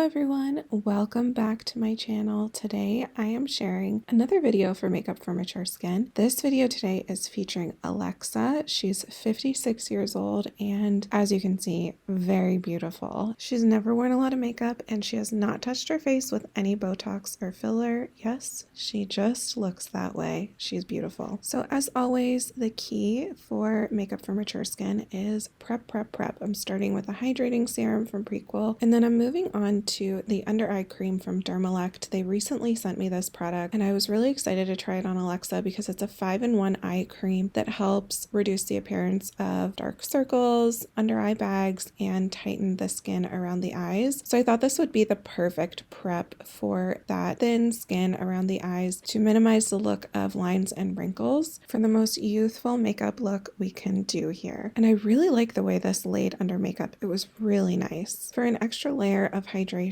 everyone, welcome back to my channel. Today I am sharing another video for makeup for mature skin. This video today is featuring Alexa. She's 56 years old and, as you can see, very beautiful. She's never worn a lot of makeup and she has not touched her face with any Botox or filler. Yes, she just looks that way. She's beautiful. So as always, the key for makeup for mature skin is prep. I'm starting with a hydrating serum from Prequel, and then I'm moving on to the under eye cream from Dermalect. They recently sent me this product and I was really excited to try it on Alexa because it's a 5-in-1 eye cream that helps reduce the appearance of dark circles, under eye bags, and tighten the skin around the eyes. So I thought this would be the perfect prep for that thin skin around the eyes to minimize the look of lines and wrinkles for the most youthful makeup look we can do here. And I really like the way this laid under makeup. It was really nice. For an extra layer of hydration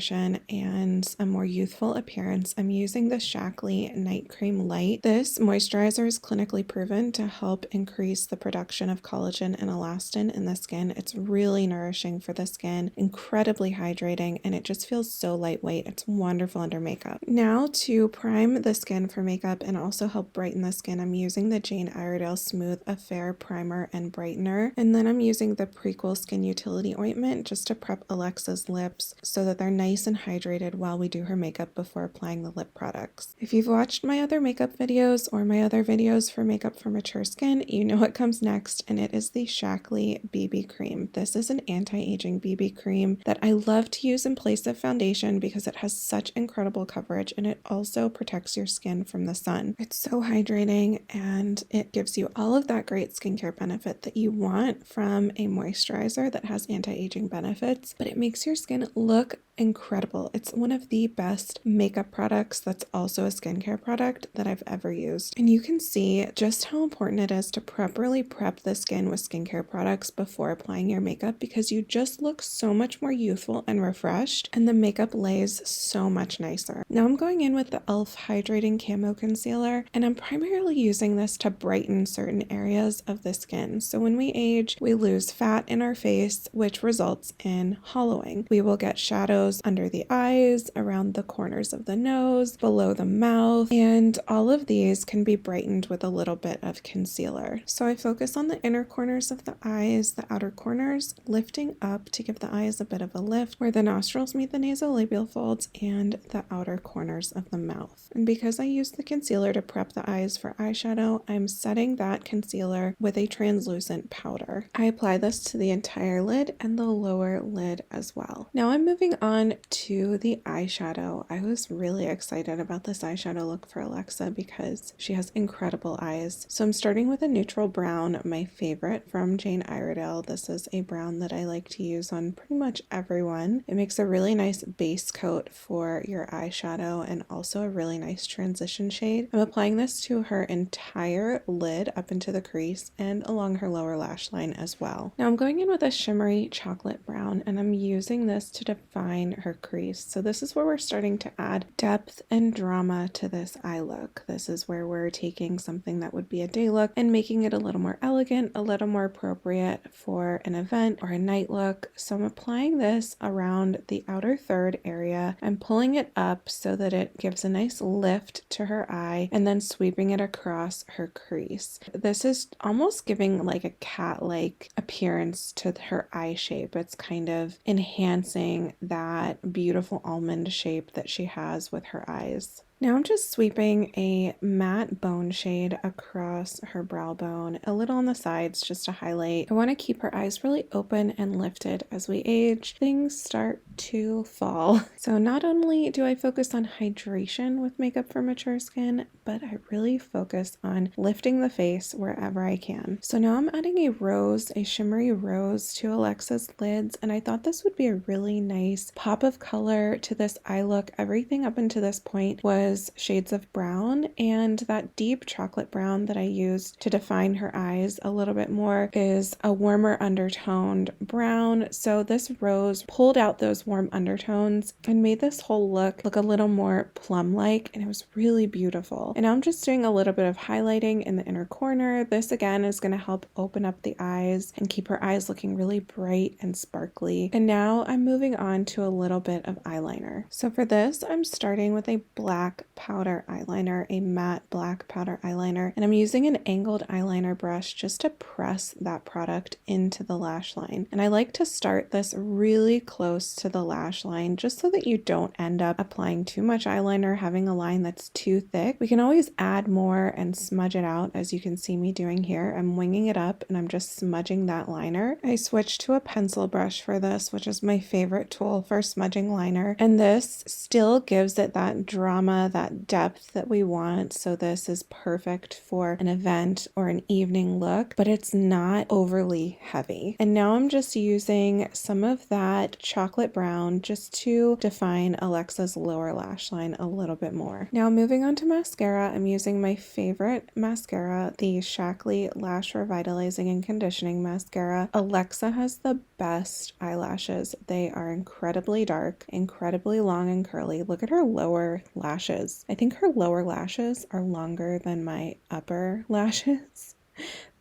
and a more youthful appearance, I'm using the Shackley Night Cream Light. This moisturizer is clinically proven to help increase the production of collagen and elastin in the skin. It's really nourishing for the skin, incredibly hydrating, and it just feels so lightweight. It's wonderful under makeup. Now to prime the skin for makeup and also help brighten the skin, I'm using the Jane Iredale Smooth Affair Primer and Brightener, and then I'm using the Prequel Skin Utility Ointment just to prep Alexa's lips so that they're nice and hydrated while we do her makeup before applying the lip products. If you've watched my other makeup videos or my other videos for makeup for mature skin, you know what comes next, and it is the Shackley BB Cream. This is an anti-aging BB cream that I love to use in place of foundation because it has such incredible coverage and it also protects your skin from the sun. It's so hydrating and it gives you all of that great skincare benefit that you want from a moisturizer that has anti-aging benefits, but it makes your skin look incredible. It's one of the best makeup products that's also a skincare product that I've ever used. And you can see just how important it is to properly prep the skin with skincare products before applying your makeup because you just look so much more youthful and refreshed and the makeup lays so much nicer. Now I'm going in with the e.l.f. Hydrating Camo Concealer and I'm primarily using this to brighten certain areas of the skin. So when we age, we lose fat in our face, which results in hollowing. We will get shadows under the eyes, around the corners of the nose, below the mouth, and all of these can be brightened with a little bit of concealer. So I focus on the inner corners of the eyes, the outer corners, lifting up to give the eyes a bit of a lift where the nostrils meet the nasolabial folds and the outer corners of the mouth. And because I use the concealer to prep the eyes for eyeshadow, I'm setting that concealer with a translucent powder. I apply this to the entire lid and the lower lid as well. Now I'm moving on to the eyeshadow. I was really excited about this eyeshadow look for Alexa because she has incredible eyes. So I'm starting with a neutral brown, my favorite from Jane Iredale. This is a brown that I like to use on pretty much everyone. It makes a really nice base coat for your eyeshadow and also a really nice transition shade. I'm applying this to her entire lid up into the crease and along her lower lash line as well. Now I'm going in with a shimmery chocolate brown and I'm using this to define her crease. So this is where we're starting to add depth and drama to this eye look. This is where we're taking something that would be a day look and making it a little more elegant, a little more appropriate for an event or a night look. So I'm applying this around the outer third area. I'm pulling it up so that it gives a nice lift to her eye and then sweeping it across her crease. This is almost giving like a cat-like appearance to her eye shape. It's kind of enhancing that beautiful almond shape that she has with her eyes. Now I'm just sweeping a matte bone shade across her brow bone, a little on the sides just to highlight. I want to keep her eyes really open and lifted. As we age, things start to fall. So not only do I focus on hydration with makeup for mature skin, but I really focus on lifting the face wherever I can. So now I'm adding a shimmery rose to Alexa's lids, and I thought this would be a really nice pop of color to this eye look. Everything up until this point was was shades of brown, and that deep chocolate brown that I used to define her eyes a little bit more is a warmer undertoned brown. So this rose pulled out those warm undertones and made this whole look a little more plum-like, and it was really beautiful. And now I'm just doing a little bit of highlighting in the inner corner. This again is going to help open up the eyes and keep her eyes looking really bright and sparkly. And now I'm moving on to a little bit of eyeliner. So for this, I'm starting with a black powder eyeliner, a matte black powder eyeliner, and I'm using an angled eyeliner brush just to press that product into the lash line. And I like to start this really close to the lash line just so that you don't end up applying too much eyeliner, having a line that's too thick. We can always add more and smudge it out, as you can see me doing here. I'm winging it up and I'm just smudging that liner. I switched to a pencil brush for this, which is my favorite tool for smudging liner, and this still gives it that drama, that depth that we want. So this is perfect for an event or an evening look, but it's not overly heavy. And now I'm just using some of that chocolate brown just to define Alexa's lower lash line a little bit more. Now moving on to mascara, I'm using my favorite mascara, the Shackley Lash Revitalizing and Conditioning Mascara. Alexa has the best eyelashes. They are incredibly dark, incredibly long and curly. Look at her lower lashes. I think her lower lashes are longer than my upper lashes.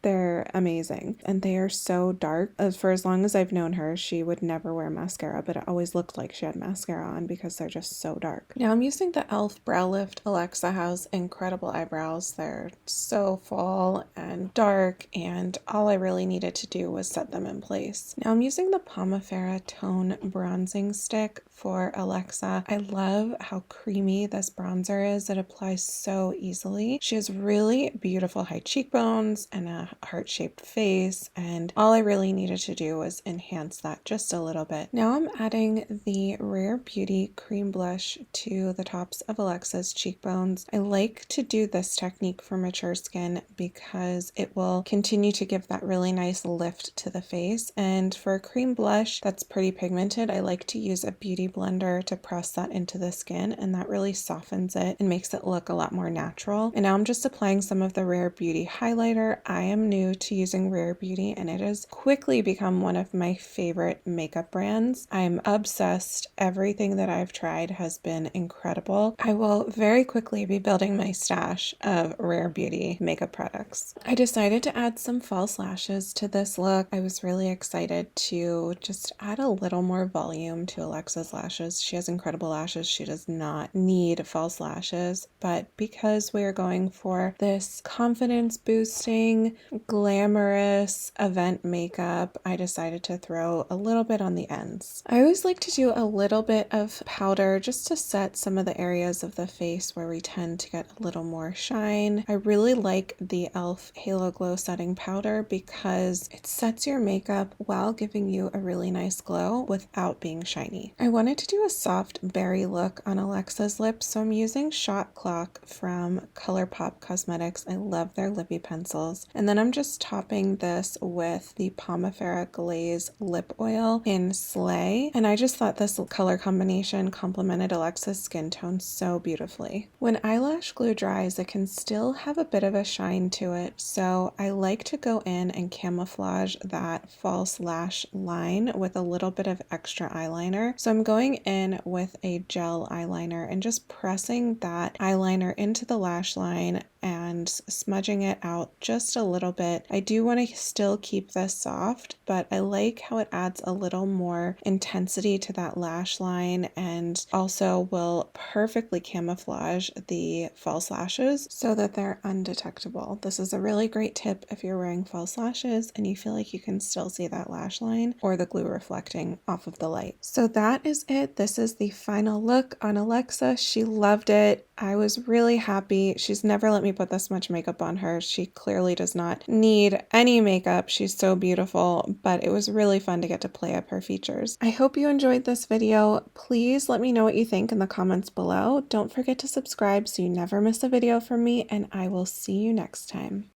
They're amazing, and they are so dark. For as long as I've known her, she would never wear mascara, but it always looked like she had mascara on because they're just so dark. Now I'm using the e.l.f. Brow Lift. Alexa has incredible eyebrows. They're so full and dark, and all I really needed to do was set them in place. Now I'm using the Pomifera Tone Bronzing Stick for Alexa. I love how creamy this bronzer is. It applies so easily. She has really beautiful high cheekbones and a heart-shaped face, and all I really needed to do was enhance that just a little bit. Now I'm adding the Rare Beauty cream blush to the tops of Alexa's cheekbones. I like to do this technique for mature skin because it will continue to give that really nice lift to the face, and for a cream blush that's pretty pigmented, I like to use a beauty blender to press that into the skin, and that really softens it and makes it look a lot more natural. And now I'm just applying some of the Rare Beauty highlighter. I am new to using Rare Beauty, and it has quickly become one of my favorite makeup brands. I'm obsessed. Everything that I've tried has been incredible. I will very quickly be building my stash of Rare Beauty makeup products. I decided to add some false lashes to this look. I was really excited to just add a little more volume to Alexa's lashes. She has incredible lashes. She does not need false lashes, but because we're going for this confidence boosting, glamorous event makeup, I decided to throw a little bit on the ends. I always like to do a little bit of powder just to set some of the areas of the face where we tend to get a little more shine. I really like the e.l.f. Halo Glow Setting Powder because it sets your makeup while giving you a really nice glow without being shiny. I wanted to do a soft berry look on Alexa's lips, so I'm using Shot Clock from ColourPop Cosmetics. I love their lippy pencils. And then I'm just topping this with the Pomifera Glaze Lip Oil in Slay. And I just thought this color combination complemented Alexa's skin tone so beautifully. When eyelash glue dries, it can still have a bit of a shine to it, so I like to go in and camouflage that false lash line with a little bit of extra eyeliner. So I'm going in with a gel eyeliner and just pressing that eyeliner into the lash line and smudging it out just a little bit. I do want to still keep this soft, but I like how it adds a little more intensity to that lash line and also will perfectly camouflage the false lashes so that they're undetectable. This is a really great tip if you're wearing false lashes and you feel like you can still see that lash line or the glue reflecting off of the light. So that is it. This is the final look on Alexa. She loved it. I was really happy. She's never let me put this much makeup on her. She clearly does not need any makeup. She's so beautiful, but it was really fun to get to play up her features. I hope you enjoyed this video. Please let me know what you think in the comments below. Don't forget to subscribe so you never miss a video from me, and I will see you next time.